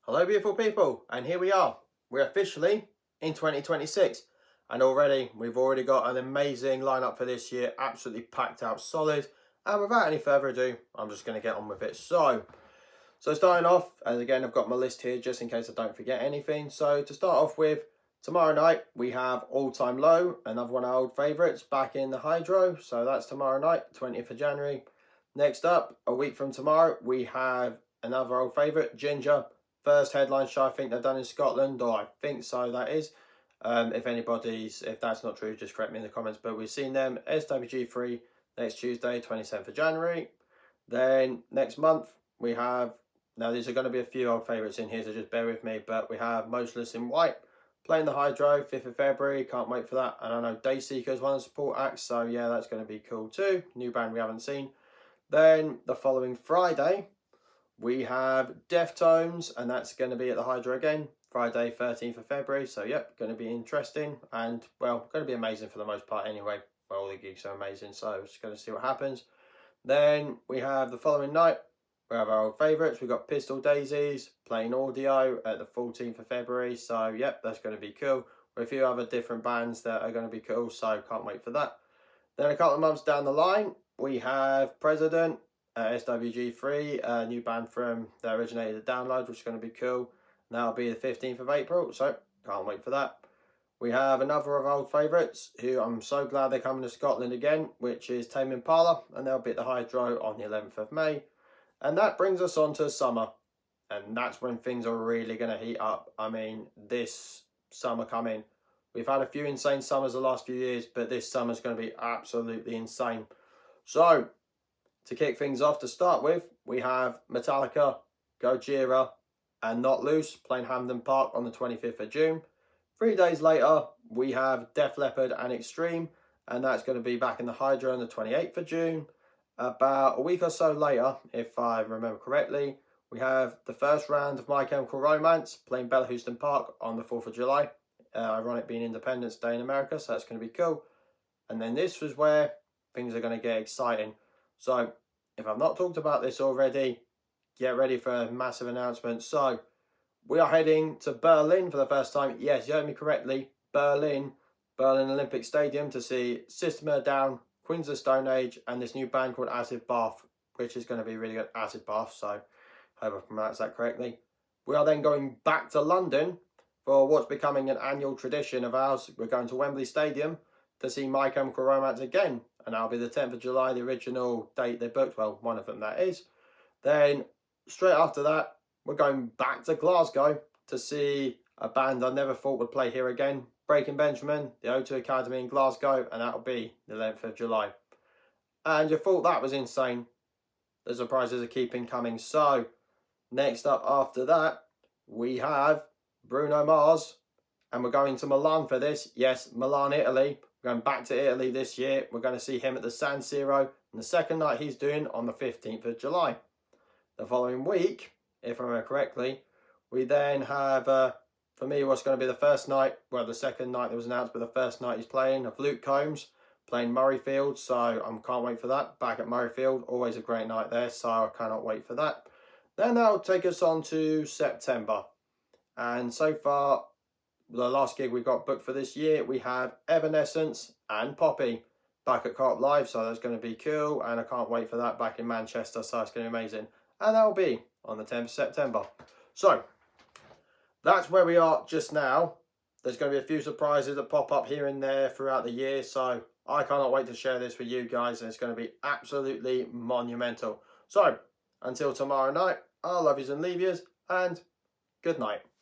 Hello beautiful people, and here we are. We're officially in 2026 and we've already got an amazing lineup for this year, absolutely packed out solid. And without any further ado, I'm just going to get on with it. So starting off, as again, I've got my list here just in case I don't forget anything. So to start off with, tomorrow night we have All Time Low, another one of our old favourites, back in the Hydro. So that's tomorrow night, 20th of January. Next up, a week from tomorrow, we have another old favourite, Ginger. First headline show I think they've done in Scotland, or I think so that is. If that's not true, just correct me in the comments. But we've seen them, SWG3, next Tuesday, 27th of January. Then next month, we have, now these are going to be a few old favourites in here, so just bear with me. But we have Motionless in White, playing the Hydro, 5th of February, can't wait for that. And I know Dayseeker's one of the support acts, so yeah, that's going to be cool too. New band we haven't seen. Then the following Friday, we have Deftones, and that's going to be at the Hydro again, Friday 13th of February. So yep, going to be interesting and, well, going to be amazing for the most part anyway. Well, all the gigs are amazing, so just going to see what happens. Then we have the following night, we have our old favourites. We've got Pistol Daisies playing Audio at the 14th of February. So yep, that's going to be cool. With a few other different bands that are going to be cool, so can't wait for that. Then a couple of months down the line, we have President, SWG3, a new band from the originated Download, which is going to be cool. And that'll be the 15th of April, so can't wait for that. We have another of our old favourites, who I'm so glad they're coming to Scotland again, which is Tame Impala, and they'll be at the Hydro on the 11th of May. And that brings us on to summer, and that's when things are really going to heat up. I mean, this summer coming, we've had a few insane summers the last few years, but this summer's going to be absolutely insane. So, to kick things off, to start with, we have Metallica, Gojira, and Not Loose playing Hampden Park on the 25th of June. 3 days later, we have Def Leppard and Extreme, and that's going to be back in the Hydro on the 28th of June. About a week or so later, if I remember correctly, we have the first round of My Chemical Romance playing Bellahouston Park on the 4th of July. Ironic being Independence Day in America, so that's going to be cool. And then this was where things are going to get exciting. So, if I've not talked about this already, get ready for a massive announcement. So, we are heading to Berlin for the first time. Yes, you heard me correctly. Berlin Olympic Stadium to see System of a Down, Queens of the Stone Age, and this new band called Acid Bath, which is going to be really good. Acid Bath, so hope I pronounced that correctly. We are then going back to London for what's becoming an annual tradition of ours. We're going to Wembley Stadium to see My Chemical Romance again, and that'll be the 10th of July, the original date they booked. Well, one of them that is. Then straight after that, we're going back to Glasgow to see a band I never thought would play here again, Breaking Benjamin, the O2 Academy in Glasgow, and that'll be the 11th of July. And you thought that was insane. The surprises are keeping coming. So, next up after that, we have Bruno Mars, and we're going to Milan for this. Yes, Milan, Italy. We're going back to Italy this year. We're going to see him at the San Siro, and the second night he's doing on the 15th of July. The following week, if I remember correctly, we then have, for me, what's going to be the first night, well, the second night that was announced, but the first night he's playing, of Luke Combs, playing Murrayfield, so I can't wait for that. Back at Murrayfield, always a great night there, so I cannot wait for that. Then that'll take us on to September. And so far, the last gig we've got booked for this year, we have Evanescence and Poppy back at Co-op Live, so that's going to be cool, and I can't wait for that back in Manchester, so it's going to be amazing. And that'll be on the 10th of September. So, that's where we are just now. There's going to be a few surprises that pop up here and there throughout the year, so I cannot wait to share this with you guys, and it's going to be absolutely monumental. So, until tomorrow night, I love yous and leave yous, and good night.